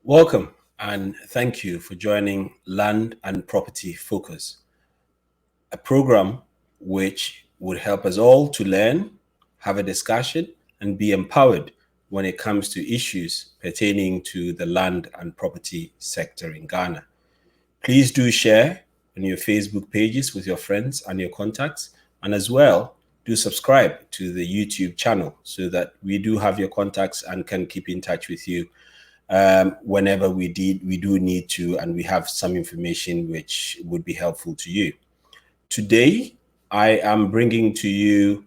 Welcome and thank you for joining Land and Property Focus, a program which would help us all to learn, have a discussion, and be empowered when it comes to issues pertaining to the land and property sector in Ghana. Please do share on your Facebook pages with your friends and your contacts, and as well, do subscribe to the YouTube channel so that we do have your contacts and can keep in touch with you whenever we do need to, and we have some information which would be helpful to you. Today, I am bringing to you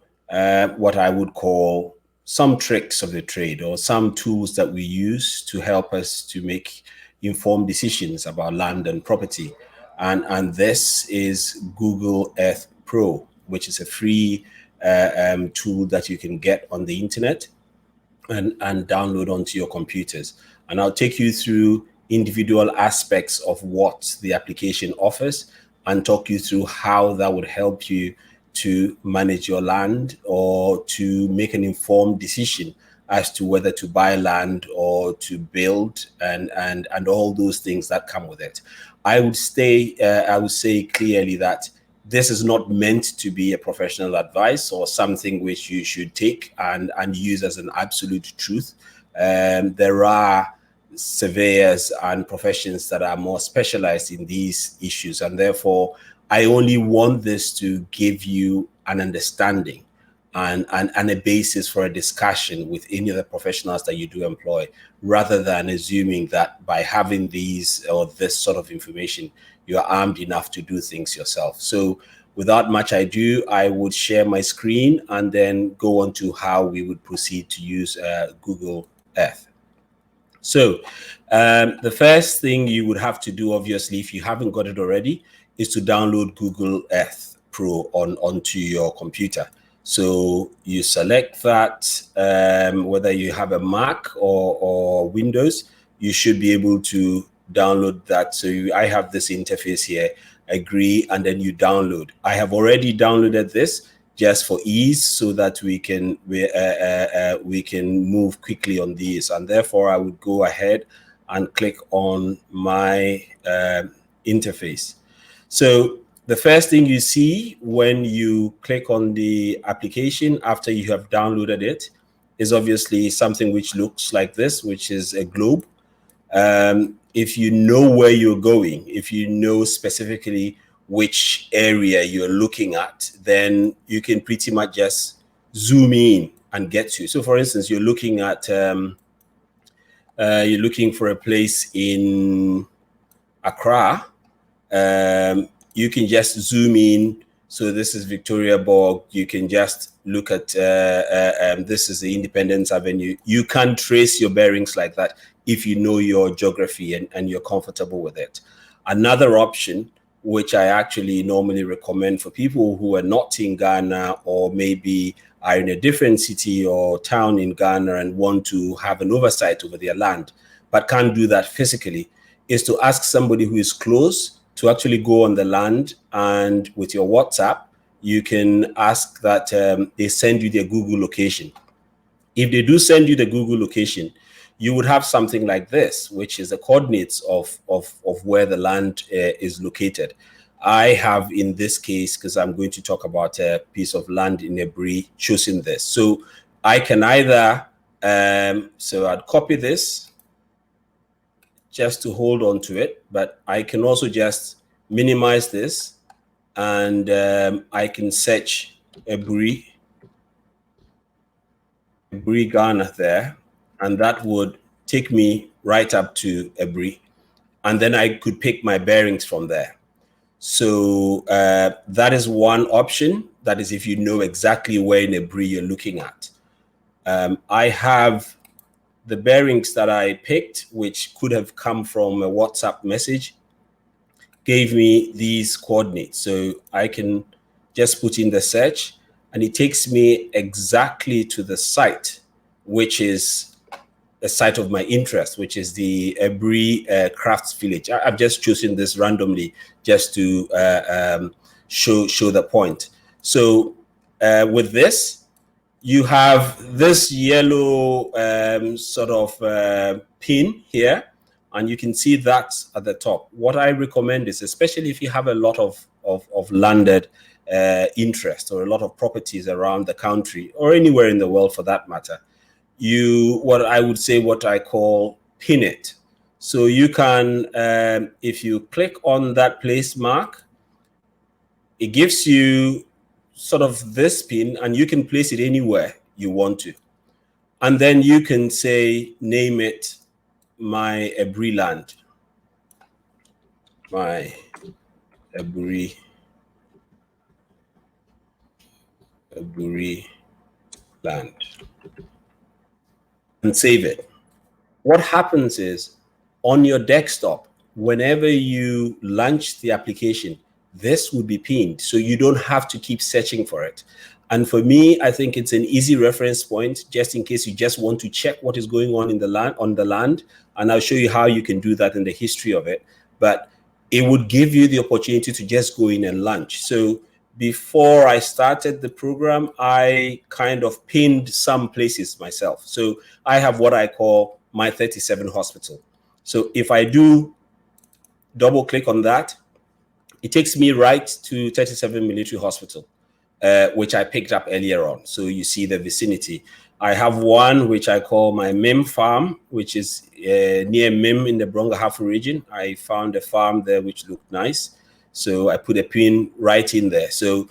what I would call some tricks of the trade, or some tools that we use to help us to make informed decisions about land and property. And this is Google Earth Pro, which is a free tool that you can get on the internet and download onto your computers. And I'll take you through individual aspects of what the application offers and talk you through how that would help you to manage your land or to make an informed decision as to whether to buy land or to build and all those things that come with it. I would say clearly that this is not meant to be a professional advice or something which you should take and use as an absolute truth. There are surveyors and professions that are more specialized in these issues, and therefore I only want this to give you an understanding and a basis for a discussion with any of the professionals that you do employ, rather than assuming that by having these or this sort of information, you are armed enough to do things yourself. So without much ado, I would share my screen and then go on to how we would proceed to use Google Earth. So the first thing you would have to do, obviously, if you haven't got it already, is to download Google Earth Pro onto your computer. So you select that, whether you have a Mac or Windows, you should be able to download that. So I have this interface here, agree, and then you download. I have already downloaded this just for ease so that we can move quickly on these, and therefore I would go ahead and click on my interface. So the first thing you see when you click on the application after you have downloaded it is obviously something which looks like this, which is a globe. If you know where you're going, if you know specifically which area you're looking at, then you can pretty much just zoom in and get to. So for instance, you're looking at you're looking for a place in Accra. You can just zoom in. So this is Victoria Borg. You can just look at this is the Independence Avenue. You can trace your bearings like that if you know your geography and you're comfortable with it. Another option, which I actually normally recommend for people who are not in Ghana or maybe are in a different city or town in Ghana and want to have an oversight over their land, but can't do that physically, is to ask somebody who is close to actually go on the land, and with your WhatsApp, you can ask that they send you their Google location. If they do send you the Google location, you would have something like this, which is the coordinates of where the land is located. I have, in this case, because I'm going to talk about a piece of land in Ebri, chosen this. So I can either, so I'd copy this just to hold on to it, but I can also just minimize this and I can search Ebri Ghana there, and that would take me right up to Ebri, and then I could pick my bearings from there. So that is one option. That is if you know exactly where in Ebri you're looking at. I have the bearings that I picked, which could have come from a WhatsApp message, gave me these coordinates. So I can just put in the search, and it takes me exactly to the site, which is a site of my interest, which is the Ebri Crafts Village. I've just chosen this randomly just to show the point. So with this, you have this yellow sort of pin here, and you can see that at the top. What I recommend is, especially if you have a lot of landed interest or a lot of properties around the country or anywhere in the world for that matter, what I call pin it. So you can, if you click on that place mark, it gives you sort of this pin, and you can place it anywhere you want to. And then you can say, name it my Ebri land. My Ebri land. And save it. What happens is, on your desktop, whenever you launch the application, this will be pinned, so you don't have to keep searching for it. And for me, I think it's an easy reference point, just in case you just want to check what is going on in the land. And I'll show you how you can do that in the history of it. But it would give you the opportunity to just go in and launch. So before I started the program, I kind of pinned some places myself. So I have what I call my 37 hospital. So if I do double click on that, it takes me right to 37 military hospital, which I picked up earlier on. So you see the vicinity. I have one which I call my MIM farm, which is near MIM in the Brongahafo region. I found a farm there which looked nice. So I put a pin right in there. So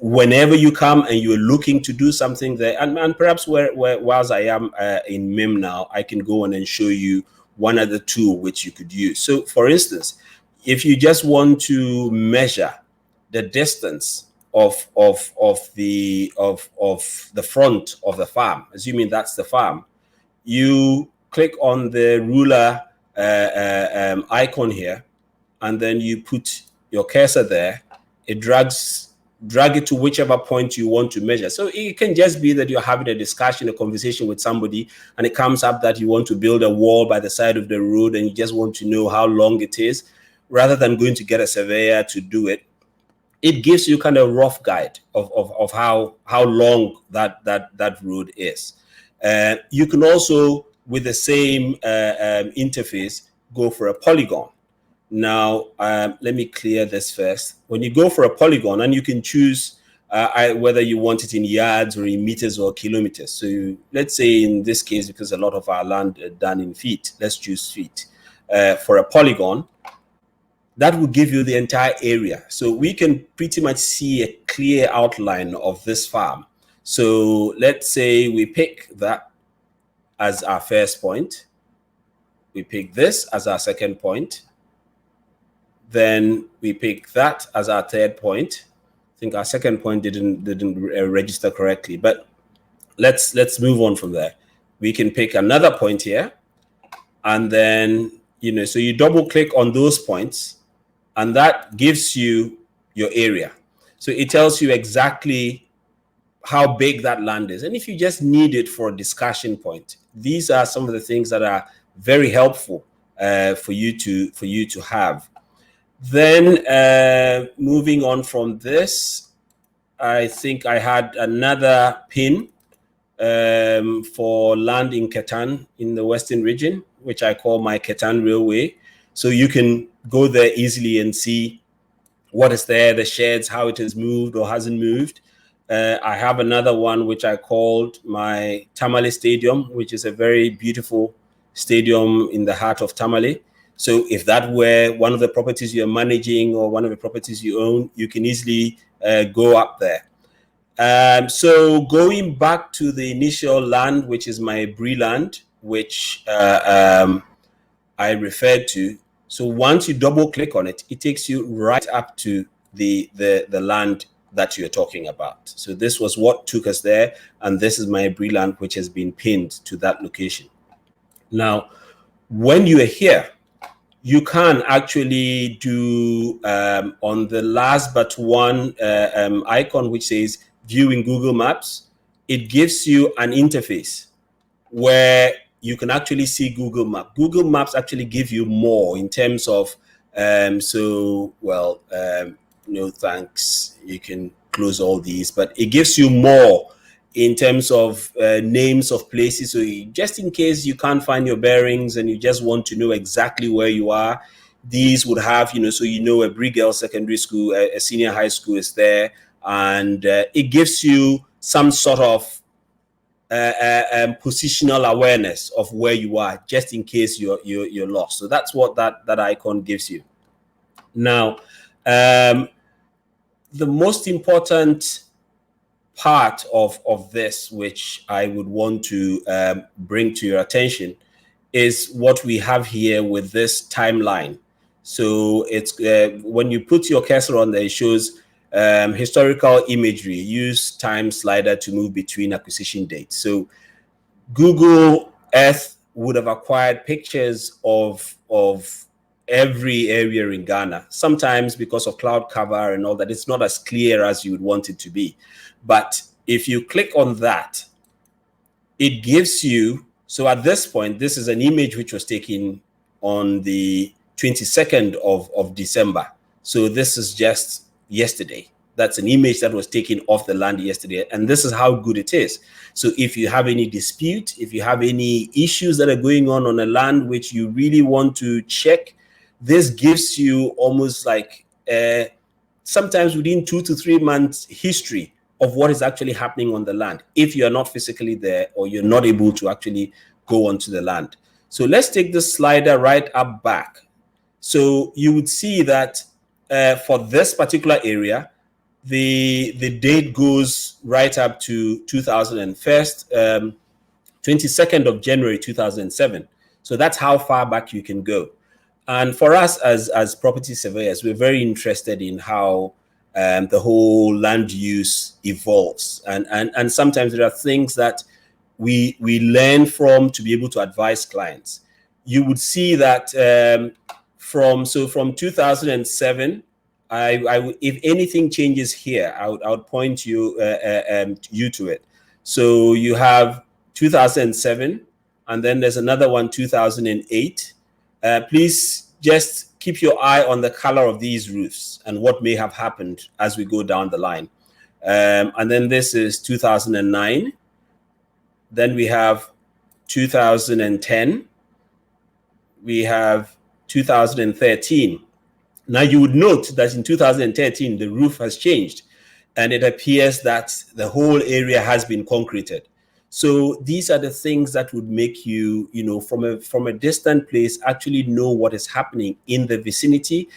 whenever you come and you're looking to do something there, and perhaps whilst I am in MIM now, I can go on and show you one other tool which you could use. So for instance, if you just want to measure the distance of the front of the farm, assuming that's the farm, you click on the ruler icon here, and then you put your cursor there. It drag it to whichever point you want to measure. So it can just be that you're having a discussion, a conversation with somebody, and it comes up that you want to build a wall by the side of the road, and you just want to know how long it is, rather than going to get a surveyor to do it. It gives you kind of a rough guide of how long that road is. You can also, with the same interface, go for a polygon. Now, let me clear this first. When you go for a polygon, and you can choose whether you want it in yards or in meters or kilometers. So let's say in this case, because a lot of our land is done in feet, let's choose feet. For a polygon, that will give you the entire area. So we can pretty much see a clear outline of this farm. So let's say we pick that as our first point. We pick this as our second point. Then we pick that as our third point. I think our second point didn't register correctly, but let's move on from there. We can pick another point here, and then, so you double click on those points, and that gives you your area. So it tells you exactly how big that land is. And if you just need it for a discussion point, these are some of the things that are very helpful for you to have. Then moving on from this, I think I had another pin for land in Ketan in the Western region, which I call my Ketan Railway. So you can go there easily and see what is there, the sheds, how it has moved or hasn't moved. I have another one which I called my Tamale Stadium, which is a very beautiful stadium in the heart of Tamale. So if that were one of the properties you're managing or one of the properties you own, you can easily go up there. So going back to the initial land, which is my Brie land, which I referred to. So once you double click on it, it takes you right up to the land that you're talking about. So this was what took us there, and this is my Brie land, which has been pinned to that location. Now, when you are here, you can actually do on the last but one icon, which says view in Google Maps. It gives you an interface where you can actually see Google Maps. Google Maps actually give you more in terms of, no thanks, you can close all these, but it gives you more in terms of names of places. So just in case you can't find your bearings and you just want to know exactly where you are, these would have, so a Brigel Secondary School, a senior high school is there, and it gives you some sort of positional awareness of where you are, just in case you're lost. So that's what that icon gives you. Now, the most important part of this, which I would want to bring to your attention, is what we have here with this timeline. So it's when you put your cursor on there, it shows historical imagery. Use time slider to move between acquisition dates. So Google Earth would have acquired pictures of every area in Ghana. Sometimes because of cloud cover and all that, it's not as clear as you would want it to be. But if you click on that, it gives you, so at this point, this is an image which was taken on the 22nd of December. So this is just yesterday. That's an image that was taken off the land yesterday. And this is how good it is. So if you have any dispute, if you have any issues that are going on a land which you really want to check, this gives you almost like sometimes within 2 to 3 months history of what is actually happening on the land, if you're not physically there or you're not able to actually go onto the land. So let's take the slider right up back. So you would see that for this particular area, the date goes right up to 22nd of January 2007. So that's how far back you can go. And for us as property surveyors, we're very interested in how the whole land use evolves. And sometimes there are things that we learn from to be able to advise clients. You would see that from 2007, if anything changes here, I would point you to it. So you have 2007, and then there's another one, 2008. Please just keep your eye on the color of these roofs and what may have happened as we go down the line. And then this is 2009. Then we have 2010. We have 2013. Now you would note that in 2013, the roof has changed and it appears that the whole area has been concreted. So these are the things that would make you, from a distant place, actually know what is happening in the vicinity.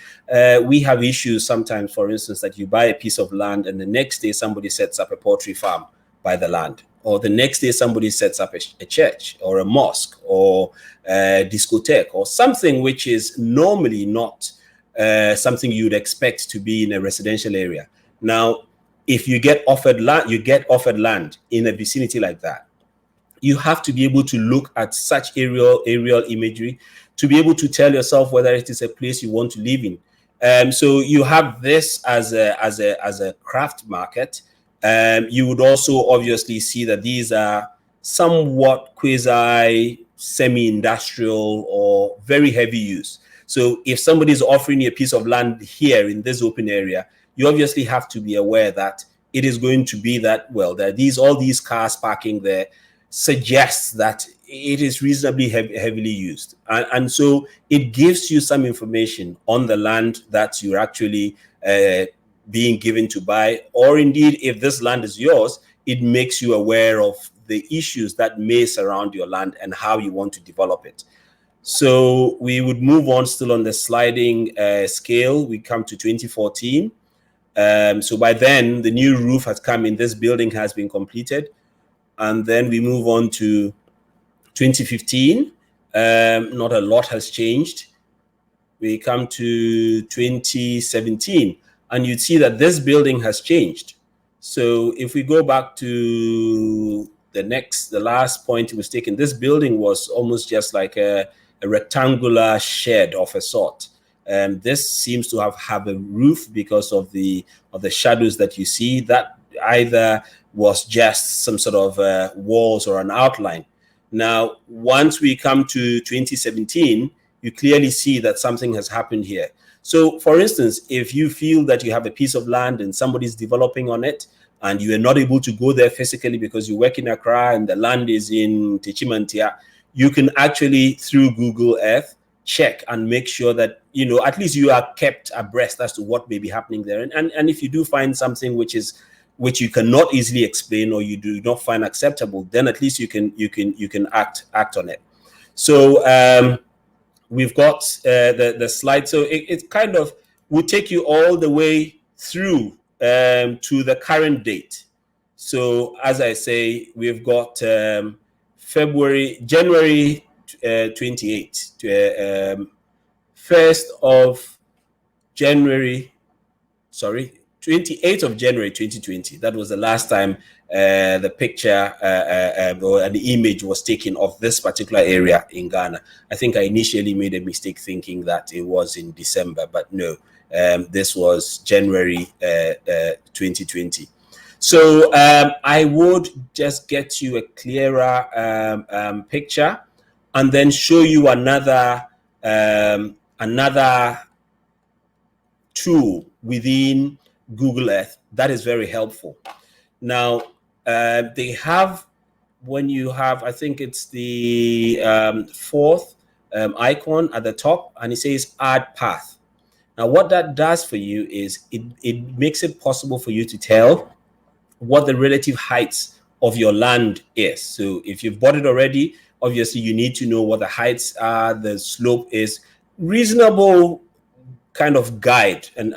We have issues sometimes, for instance, that you buy a piece of land and the next day somebody sets up a poultry farm by the land. Or the next day somebody sets up a church or a mosque or a discotheque or something which is normally not something you'd expect to be in a residential area. Now, if you get offered land in a vicinity like that, you have to be able to look at such aerial imagery to be able to tell yourself whether it is a place you want to live in. So you have this as a craft market. You would also obviously see that these are somewhat quasi semi-industrial or very heavy use. So if somebody is offering you a piece of land here in this open area, you obviously have to be aware that it is going to be that, well, that all these cars parking there suggests that it is reasonably heavily used. And so it gives you some information on the land that you're actually being given to buy, or indeed, if this land is yours, it makes you aware of the issues that may surround your land and how you want to develop it. So we would move on still on the sliding scale. We come to 2014. So by then, the new roof has come in. This building has been completed. And then we move on to 2015. Not a lot has changed. We come to 2017. And you'd see that this building has changed. So if we go back to the last point it was taken, this building was almost just like a rectangular shed of a sort. This seems to have a roof because of the shadows that you see. That either was just some sort of walls or an outline. Now, once we come to 2017, you clearly see that something has happened here. So, for instance, if you feel that you have a piece of land and somebody's developing on it, and you are not able to go there physically because you work in Accra and the land is in Techimantia, you can actually, through Google Earth, check and make sure that, you know, at least you are kept abreast as to what may be happening there. And if you do find something which you cannot easily explain or you do not find acceptable, then at least you can act on it. So we've got the slide. So it kind of will take you all the way through to the current date. So as I say, we've got January 28 to 1st of January, 28th of January 2020. That was the last time the picture or the image was taken of this particular area in Ghana. I think I initially made a mistake thinking that it was in December, but no, this was January 2020. So I would just get you a clearer picture and then show you another tool within Google Earth that is very helpful. Now, they have, when you have, I think it's the fourth icon at the top, and it says add path. Now, what that does for you is it makes it possible for you to tell what the relative heights of your land is. So if you've bought it already, obviously you need to know what the heights are, the slope is. Reasonable kind of guide and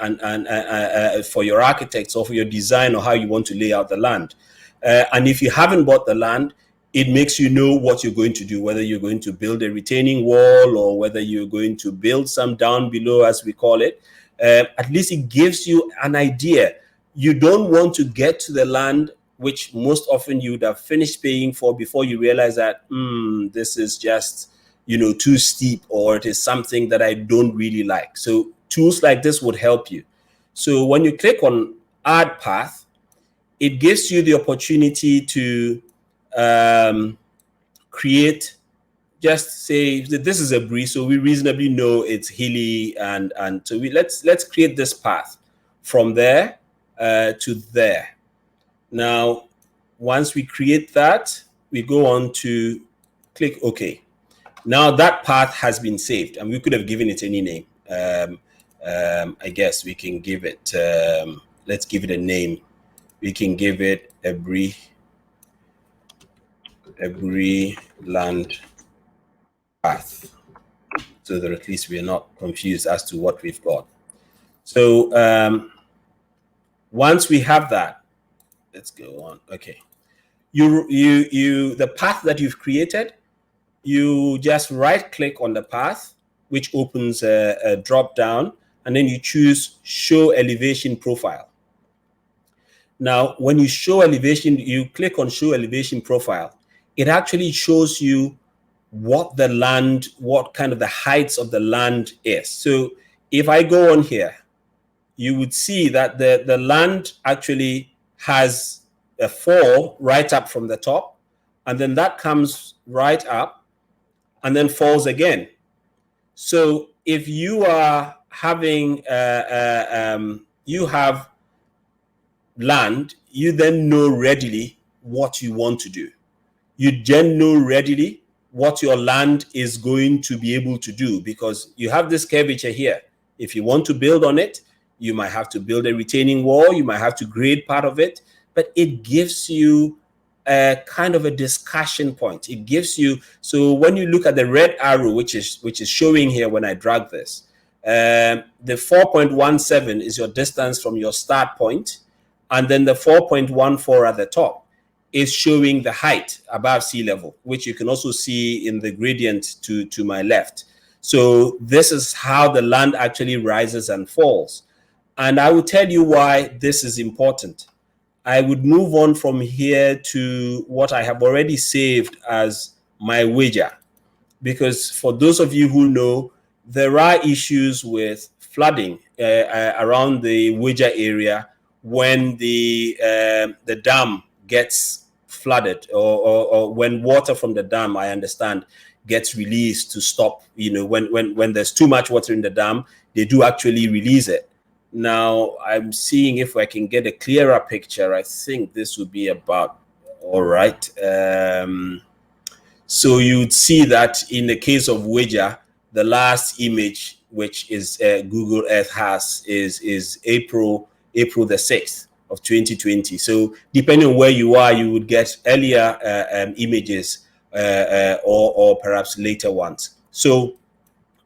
for your architects or for your design or how you want to lay out the land. And if you haven't bought the land, it makes you know what you're going to do, whether you're going to build a retaining wall or whether you're going to build some down below, as we call it. At least it gives you an idea. You don't want to get to the land which most often you would have finished paying for before you realize that this is just, you know, too steep, or it is something that I don't really like. So tools like this would help you. So when you click on add path, it gives you the opportunity to create, just say that this is a breeze, so we reasonably know it's hilly, and so let's create this path from there to there. Now, once we create that, we go on to click OK. Now that path has been saved, and we could have given it any name. I guess we can give it, let's give it a name. We can give it every land path, so that at least we are not confused as to what we've got. So once we have that, let's go on. Okay, the path that you've created, you just right click on the path, which opens a drop down, and then you choose show elevation profile. Now, when you show elevation, you click on show elevation profile, it actually shows you what the land, what kind of the heights of the land is. So if I go on here, you would see that the land actually has a fall right up from the top, and then that comes right up and then falls again. So if you are having, you have land, you then know readily what you want to do. You then know readily what your land is going to be able to do, because you have this curvature here. If you want to build on it, you might have to build a retaining wall, you might have to grade part of it, but it gives you a kind of a discussion point. It gives you, so when you look at the red arrow, which is showing here when I drag this, the 4.17 is your distance from your start point, and then the 4.14 at the top is showing the height above sea level, which you can also see in the gradient to my left. So this is how the land actually rises and falls. And I will tell you why this is important. I would move on from here to what I have already saved as my wager, because for those of you who know, there are issues with flooding around the wager area when the dam gets flooded, or when water from the dam, I understand, gets released to stop, you know, when there's too much water in the dam, they do actually release it. Now I'm seeing if I can get a clearer picture. I think this would be about all right. So you'd see that in the case of Ouija, the last image which is Google Earth has is April the 6th of 2020. So depending on where you are, you would get earlier images or perhaps later ones. So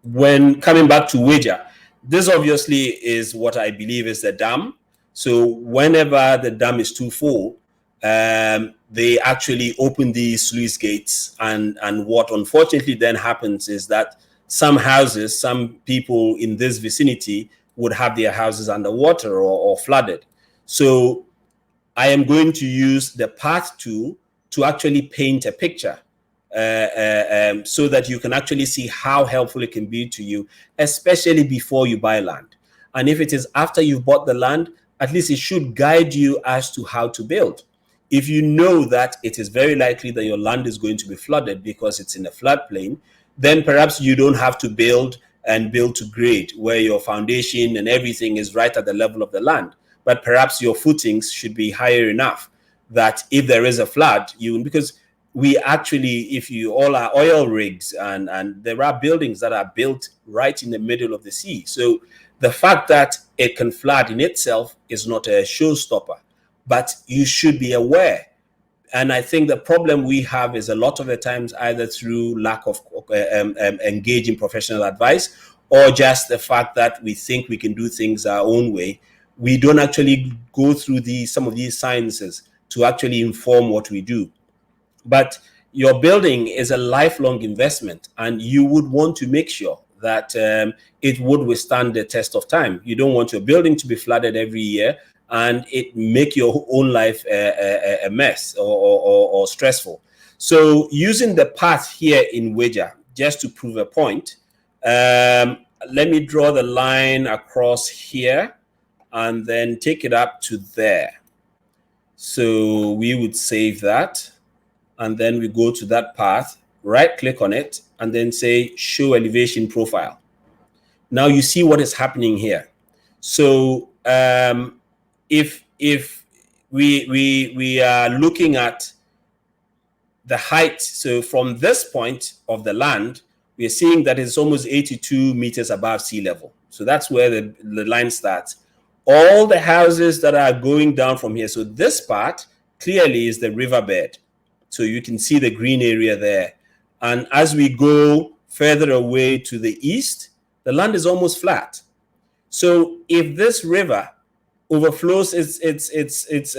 when coming back to Ouija, this obviously is what I believe is the dam. So whenever the dam is too full, they actually open these sluice gates, and what unfortunately then happens is that some houses, some people in this vicinity would have their houses underwater or flooded. So I am going to use the path tool to actually paint a picture so that you can actually see how helpful it can be to you, especially before you buy land. And if it is after you've bought the land, at least it should guide you as to how to build. If you know that it is very likely that your land is going to be flooded because it's in a floodplain, then perhaps you don't have to build to grade where your foundation and everything is right at the level of the land. But perhaps your footings should be higher enough that if there is a flood, because we actually, if you all are oil rigs, and there are buildings that are built right in the middle of the sea. So the fact that it can flood in itself is not a showstopper, but you should be aware. And I think the problem we have is a lot of the times either through lack of engaging professional advice, or just the fact that we think we can do things our own way. We don't actually go through some of these sciences to actually inform what we do. But your building is a lifelong investment, and you would want to make sure that it would withstand the test of time. You don't want your building to be flooded every year and it make your own life a mess or stressful. So using the path here in Ouija, just to prove a point, let me draw the line across here and then take it up to there. So we would save that, and then we go to that path, right click on it, and then say show elevation profile. Now you see what is happening here. So if we are looking at the height, so from this point of the land, we are seeing that it's almost 82 meters above sea level. So that's where the line starts. All the houses that are going down from here, so this part clearly is the riverbed. So you can see the green area there. And as we go further away to the east, the land is almost flat. So if this river overflows its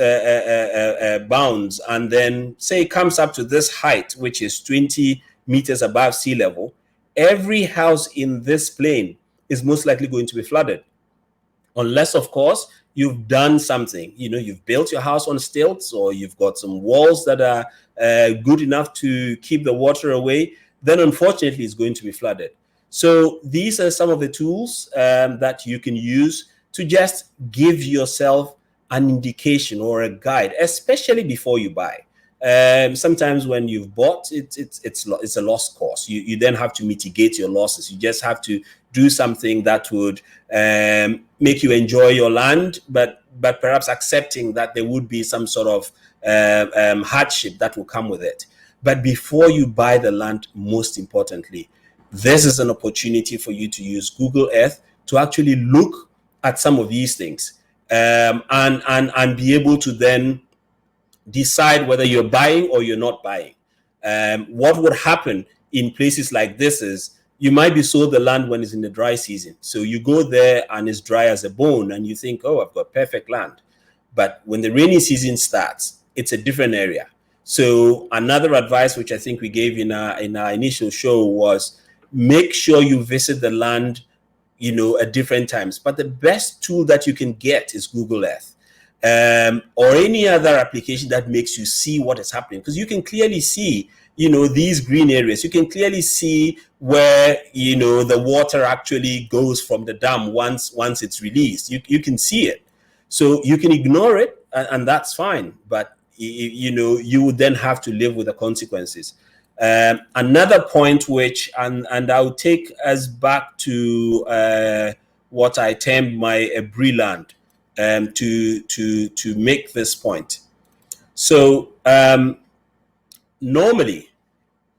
bounds and then say comes up to this height, which is 20 meters above sea level, every house in this plain is most likely going to be flooded. Unless, of course, you've done something, you've built your house on stilts, or you've got some walls that are good enough to keep the water away, then unfortunately it's going to be flooded. So these are some of the tools that you can use to just give yourself an indication or a guide, especially before you buy. Sometimes when you've bought, it's a lost cause. You then have to mitigate your losses. You just have to do something that would make you enjoy your land, but perhaps accepting that there would be some sort of hardship that will come with it. But before you buy the land, most importantly, this is an opportunity for you to use Google Earth to actually look at some of these things and be able to then decide whether you're buying or you're not buying. What would happen in places like this is you might be sold the land when it's in the dry season. So you go there and it's dry as a bone and you think, oh, I've got perfect land. But when the rainy season starts, it's a different area. So another advice, which I think we gave in our initial show, was make sure you visit the land, at different times. But the best tool that you can get is Google Earth. Or any other application that makes you see what is happening, because you can clearly see, these green areas. You can clearly see where, the water actually goes from the dam once it's released. You can see it. So you can ignore it, and that's fine. But, you would then have to live with the consequences. Another point which, and I'll take us back to what I termed my brie land to make this point. So normally,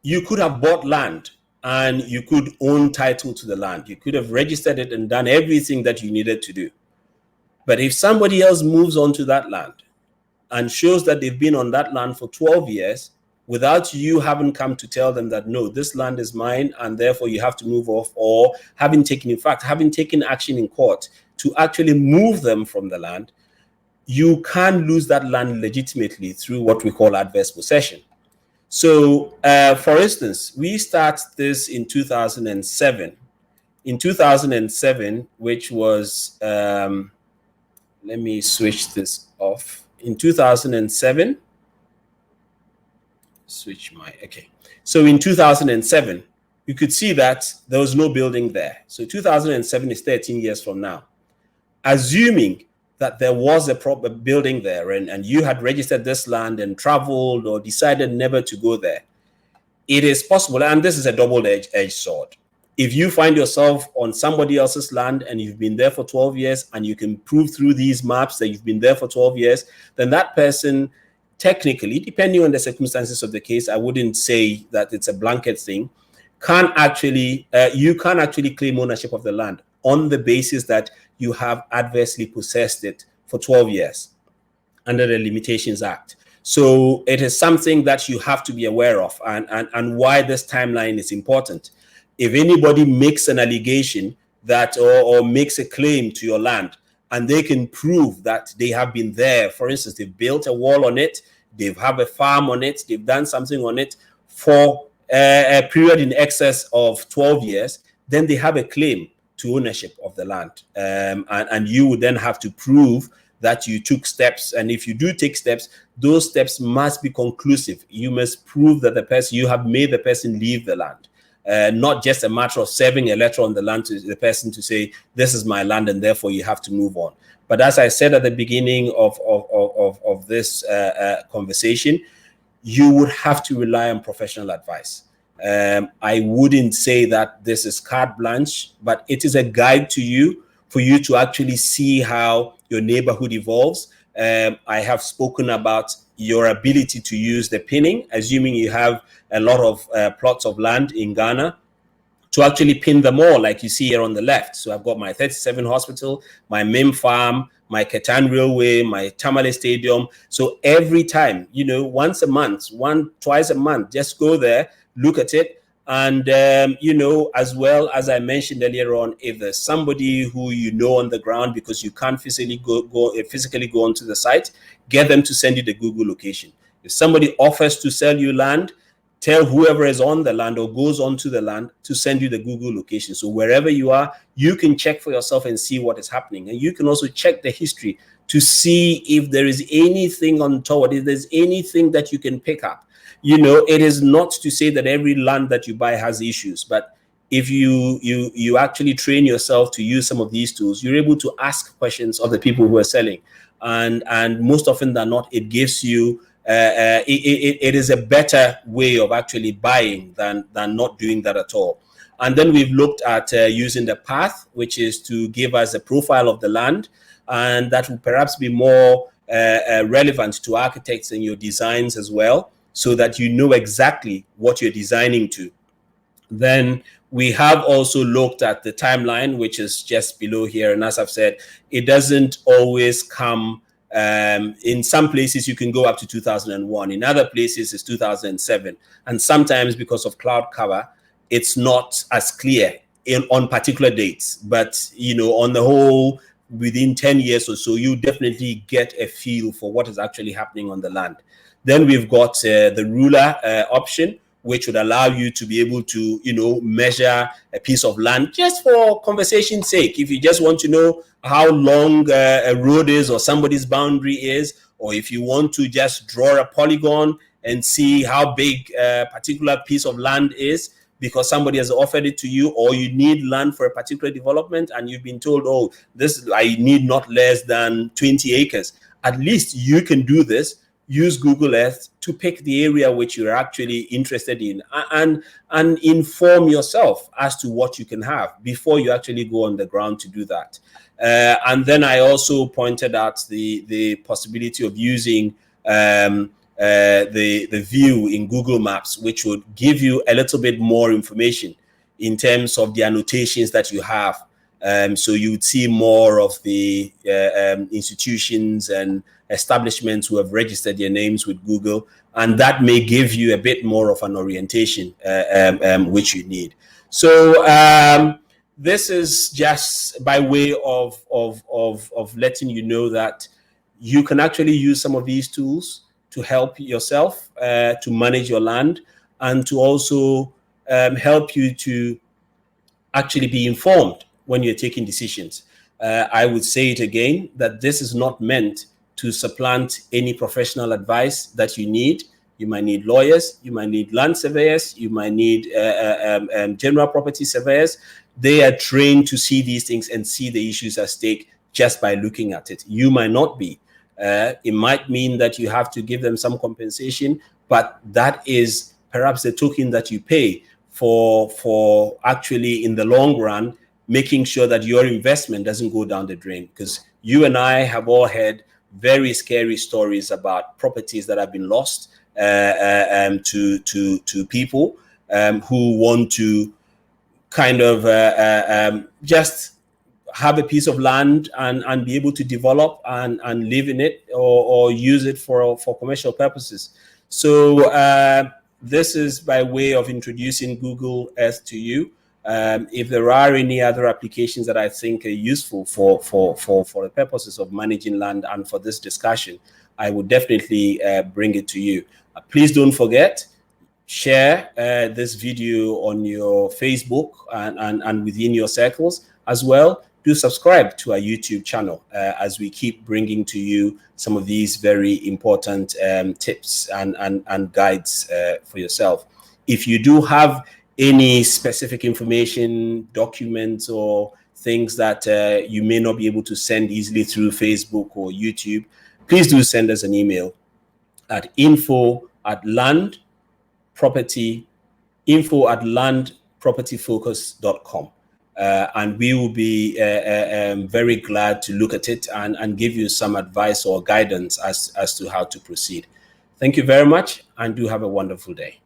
you could have bought land and you could own title to the land. You could have registered it and done everything that you needed to do. But if somebody else moves onto that land and shows that they've been on that land for 12 years without you having come to tell them that, no, this land is mine and therefore you have to move off, or having taken action in court to actually move them from the land, you can lose that land legitimately through what we call adverse possession. So, for instance, we start this in 2007. In 2007, which was, let me switch this off. In 2007, So in 2007, you could see that there was no building there. So 2007 is 13 years from now. Assuming that there was a proper building there and you had registered this land and traveled or decided never to go there, it is possible, and this is a double-edged sword. If you find yourself on somebody else's land and you've been there for 12 years and you can prove through these maps that you've been there for 12 years, then that person, technically, depending on the circumstances of the case, I wouldn't say that it's a blanket thing, you can actually claim ownership of the land on the basis that you have adversely possessed it for 12 years under the Limitations Act. So it is something that you have to be aware of, and why this timeline is important. If anybody makes an allegation that or makes a claim to your land and they can prove that they have been there, for instance, they've built a wall on it, they've have a farm on it, they've done something on it for a period in excess of 12 years, then they have a claim to ownership of the land. And you would then have to prove that you took steps. And if you do take steps, those steps must be conclusive. You must prove that you have made the person leave the land. Not just a matter of serving a letter on the land to the person to say, this is my land and therefore you have to move on. But as I said at the beginning of this conversation, you would have to rely on professional advice. I wouldn't say that this is carte blanche, but it is a guide to you for you to actually see how your neighborhood evolves. I have spoken about your ability to use the pinning, assuming you have a lot of plots of land in Ghana, to actually pin them all, like you see here on the left. So I've got my 37 hospital, my MIM farm, my Ketan Railway, my Tamale Stadium. So every time, once a month, twice a month, just go there, look at it. And, as well as I mentioned earlier on, if there's somebody who on the ground because you can't physically go onto the site, get them to send you the Google location. If somebody offers to sell you land, tell whoever is on the land or goes onto the land to send you the Google location. So wherever you are, you can check for yourself and see what is happening. And you can also check the history to see if there is anything untoward, if there's anything that you can pick up. It is not to say that every land that you buy has issues, but if you actually train yourself to use some of these tools, you're able to ask questions of the people who are selling. And most often than not, it gives you it is a better way of actually buying than not doing that at all. And then we've looked at using the path, which is to give us a profile of the land, and that will perhaps be more relevant to architects and your designs as well, so that you know exactly what you're designing to. Then we have also looked at the timeline, which is just below here. And as I've said, it doesn't always come. In some places, you can go up to 2001. In other places, it's 2007. And sometimes because of cloud cover, it's not as clear on particular dates. But, on the whole, within 10 years or so, you definitely get a feel for what is actually happening on the land. Then we've got the ruler option, which would allow you to be able to, measure a piece of land just for conversation's sake. If you just want to know how long a road is or somebody's boundary is, or if you want to just draw a polygon and see how big a particular piece of land is because somebody has offered it to you, or you need land for a particular development and you've been told, I need not less than 20 acres. At least you can do this use Google Earth to pick the area which you're actually interested in, and inform yourself as to what you can have before you actually go on the ground to do that. And then I also pointed out the possibility of using the view in Google Maps, which would give you a little bit more information in terms of the annotations that you have. So you would see more of the institutions and establishments who have registered their names with Google, and that may give you a bit more of an orientation which you need. So this is just by way of letting you know that you can actually use some of these tools to help yourself to manage your land, and to also help you to actually be informed when you're taking decisions. I would say it again, that this is not meant to supplant any professional advice that you need. You might need lawyers, you might need land surveyors, you might need general property surveyors. They are trained to see these things and see the issues at stake just by looking at it. You might not be. It might mean that you have to give them some compensation, but that is perhaps the token that you pay for actually, in the long run, making sure that your investment doesn't go down the drain. Because you and I have all heard very scary stories about properties that have been lost to people who want to kind of just have a piece of land and be able to develop and live in it, or use it for commercial purposes. So this is by way of introducing Google Earth to you. If there are any other applications that I think are useful for the purposes of managing land and for this discussion, I would definitely bring it to you. Please don't forget, share this video on your Facebook and within your circles as well. Do subscribe to our YouTube channel as we keep bringing to you some of these very important tips and guides for yourself. If you do have any specific information, documents, or things that you may not be able to send easily through Facebook or YouTube, please do send us an email at info@landpropertyfocus.com. And we will be very glad to look at it and give you some advice or guidance as to how to proceed. Thank you very much, and do have a wonderful day.